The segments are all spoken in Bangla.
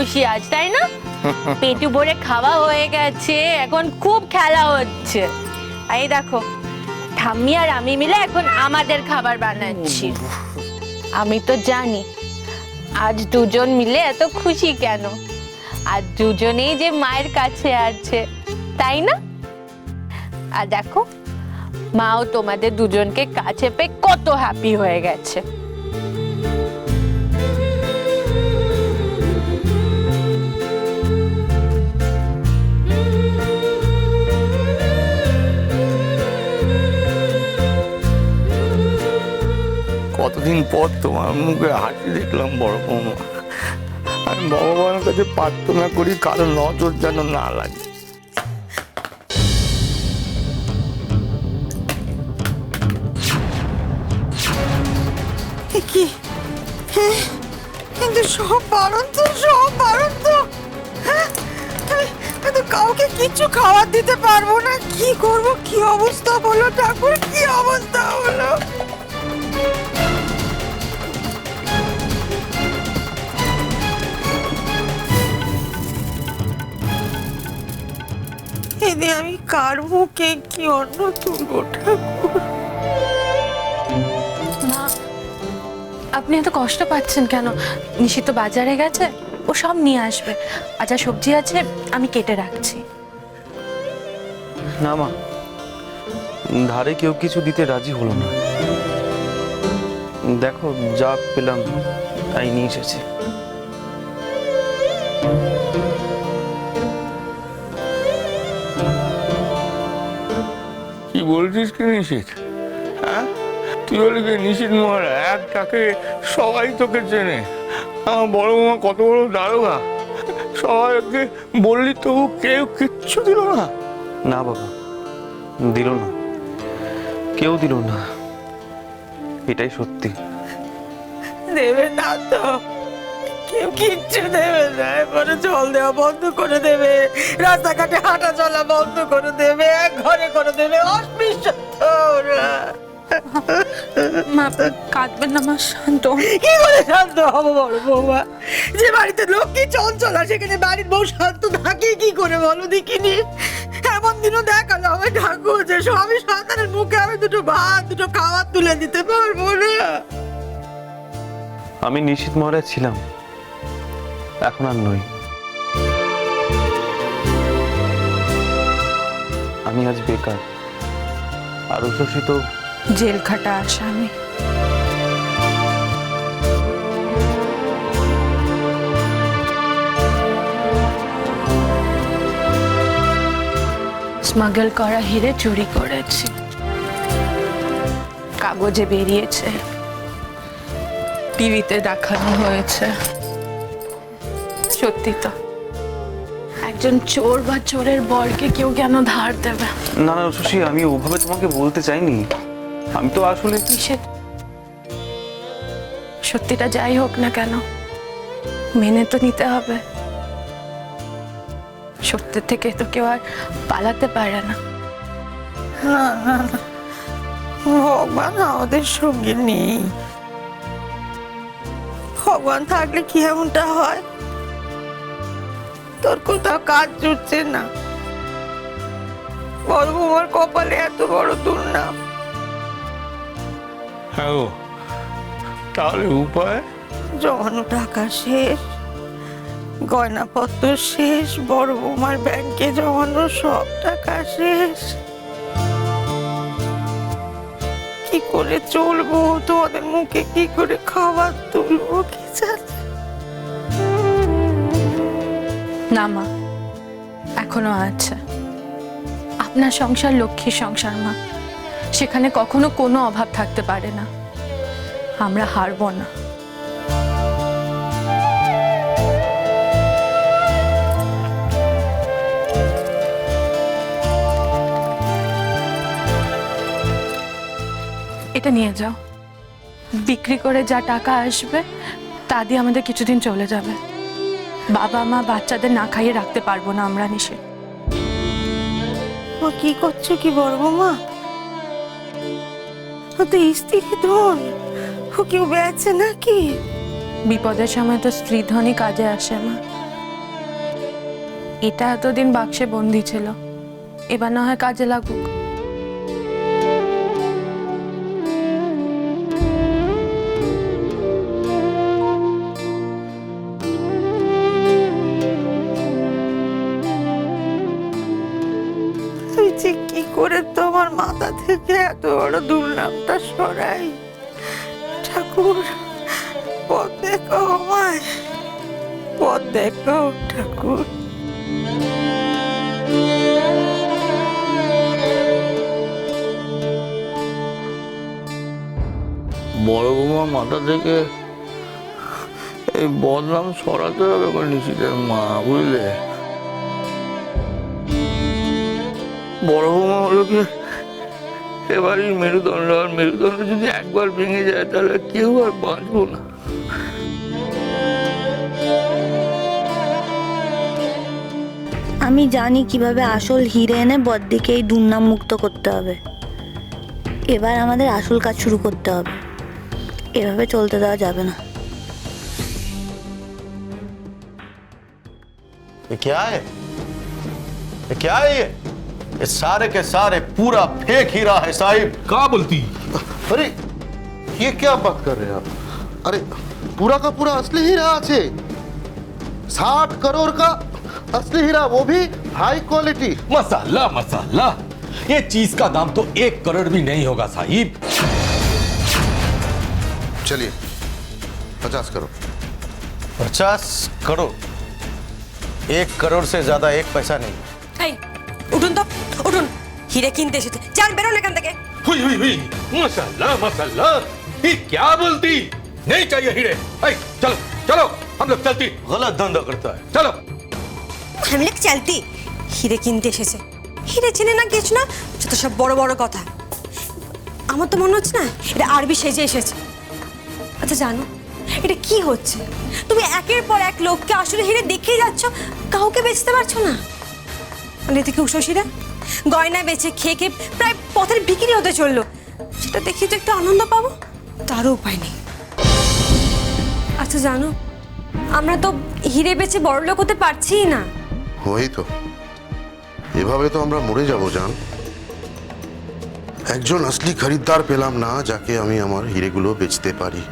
খুশি আজ, তাই না? পেটু ভরে খাওয়া হয়ে গেছে, এখন খুব খেলা হচ্ছে। এই দেখো, ঠাম্মি আর আমি মিলে এখন আমাদের খাবার বানাচ্ছি। আমি তো জানি আজ দুজন মিলে এত খুশি কেন, আর দুজনেই যে মায়ের কাছে আছে, তাই না? আর দেখো, মাও তোমাদের দুজনকে কাছে পেয়ে কত হ্যাপি হয়ে গেছে। কতদিন পর তোমার মুখে হাসি দেখলাম বড় বৌমা। আমি ভগবানের কাছে প্রার্থনা করি কারো নজর যেন না লাগে। কি কিন্তু সব বারণ তো, সব বারণ তো। আমি তো কাউকে কিছু খাবার দিতে পারবো না। কি করব? কি অবস্থা হলো ঠাকুর, কি অবস্থা হলো? এদি আমি কার মুখে কি অন্ন তুলবো ঠাকুর? মা, আপনি এত কষ্ট পাচ্ছেন কেন? নিশিত বাজারে গেছে, ও সব নিয়ে আসবে। আচ্ছা, সবজি আছে, আমি কেটে রাখছি। না মা, ধারে কেউ কিছু দিতে রাজি হলো না। দেখো, যা পেলাম তাই নিয়ে এসেছি। কি বলছিস কি নিশিত? হ্যাঁ, তুই বলি কি নিশিত মহারা এক ডাকে সবাই তোকে চেনে? আমার বড় বৌমা কত বড় দারোগা, সবাইকে বললি তবু কেউ কিচ্ছু দিল না? না বাবা, দিল না, কেউ দিল না, এটাই সত্যি। দেবে না তো, কেউ কিচ্ছু দেবে না। এবারে জল দেওয়া বন্ধ করে দেবে, রাস্তাঘাটে হাঁটা চলা বন্ধ করে দেবে, এক ঘরে করে দেবে। অস্পৃশ্য ওরা। মা, কাঁদবেন না মা, শান্ত। কি করে শান্ত হবো বড় বৌমা? যে বাড়িতে লক্ষ্মী চঞ্চলা, সেখানে বাড়ির বউ শান্ত থাকে কি করে বলো দেখিনি? এমন দিনও দেখালো আমার ঠাকুর যে স্বামী সন্তানের মুখে আমি দুটো ভাত, দুটো খাবার তুলে দিতে পারবো না। আমি নিশিত মহারাজ ছিলাম, এখন আর নই। আমি আজ বেকার, আর উচ্ছ্বসিত জেল খাটা আসামি। স্মাগল করা হিরে চুরি করেছি, কাগজে বেরিয়েছে, টিভিতে দেখানো হয়েছে। সত্যি তো, একজন চোর বা চোরের বরকে কেউ কেন ধার দেবে? না না উচ্ছ্বসী, আমি ওভাবে তোমাকে বলতে চাইনি। আমি তো আসলে নিষেধ, সত্যিটা যাই হোক না কেন, মেনে তো নিতে হবে। সত্যের থেকে তো কেউ আর পালাতে পারে না। না না না, ভগবান আমাদের সঙ্গে নেই। ভগবান থাকলে কি এমনটা হয়? তোর কোথাও কাজ জুটছে না, বড় বৌমার কপালে এত বড় দুর্নাম। হ্যাঁ গো, তাহলে উপায়? জমানো টাকা শেষ, গয়নাপত্র শেষ, বড় বৌমার ব্যাংকে জমানো সব টাকা শেষ। কি করে চলবো? তোমাদের মুখে কি করে খাবার তুলবো কি জানি। না মা, এখনো আছে। আপনার সংসার লক্ষ্মীর সংসার মা, সেখানে কখনো কোনো অভাব থাকতে পারে না। আমরা হারবো না। এটা নিয়ে যাও, বিক্রি করে যা টাকা আসবে তা দিয়ে আমাদের কিছুদিন চলে যাবে। বাবা মা বাচ্চাদের না খাইয়ে রাখতে পারবো না আমরা নিশে। ও কি করছো কি বড় বৌমা? ও তো স্ত্রী ধন, ও কেউ বেঁচে নাকি? বিপদের সময় তো স্ত্রী ধনই কাজে আসে মা। এটা এতদিন বাক্সে বন্দি ছিল, এবার না হয় কাজে লাগুক। তুই যে কি করে তোমার মাথা থেকে এত বড় দুর্নামটা সরাই। ঠাকুর, পথ দেখো আমায়, পথ দেখো ঠাকুর। বড় বৌমা মাথা থেকে এই বদনাম সরাতে হবে গো নিশিতের মা, বুঝলে? বড় বৌমা হলো কি এবারই মেরুদণ্ড, আর মেরুদণ্ড যদি একবার ভেঙে যায় তাহলে কেউ আর বাঁচবো না। আমি জানি কিভাবে আসল হিরে এনে বদ্দিকে এই দুর্নাম মুক্ত করতে হবে। এবার আমাদের আসল কাজ শুরু করতে হবে, এভাবে চলতে দেওয়া যাবে না। ये क्या है? ये क्या है ये सारे के सारे पूरा फेक हीरा है साहिब। कहा बोलती? अरे ये क्या बात कर रहे हैं आप? अरे पूरा का पूरा असली हीरा আছে 60 करोड़ का असली हीरा, वो भी हाई क्वालिटी। मसाला मसाला, ये चीज का दाम तो 1 करोड़ भी नहीं होगा साहिब। चलिए 50 करोड़। 50 करोड़? 1 करोड़ से ज्यादा एक पैसा नहीं। এই উঠুন তো, উঠুন। হিরে কিনতে এসেছে, যান বেরোন এখান থেকে। हुई हुई हुई, मसाला मसाला, ये क्या बोलती? नहीं चाहिए हीरे। ऐ, चलो चलो हम लोग चलती। गलत धंधा करता है। चलो। আমি লোক চালতি হিরে কিনতে এসেছে, হিরে চেনে না কিছু না, যত সব বড় বড় কথা। আমার তো মনে হচ্ছে না এটা আরবি সেজে এসেছে। আচ্ছা জানো এটা কি হচ্ছে? তুমি একের পর এক লোককে আসলে হিরে দেখিয়ে যাচ্ছ, কাউকে বেচতে পারছো না। আর এদিকে উষসীরা গয়না বেচে খেয়ে খেয়ে প্রায় পথের বিক্রি হতে চললো, সেটা দেখি তো একটু আনন্দ পাবো, তারও উপায় নেই। আচ্ছা জানো আমরা তো হিরে বেচে বড়লোক হতে পারছিই না। ওই তো, এভাবে তো আমরা মরে যাব জান। একজন আসলি খরিদ্দার পেলাম না যাকে আমি আমার হিরেগুলো বেচতে পারি।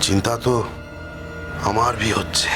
চিন্তা তো আমার भी হচ্ছে।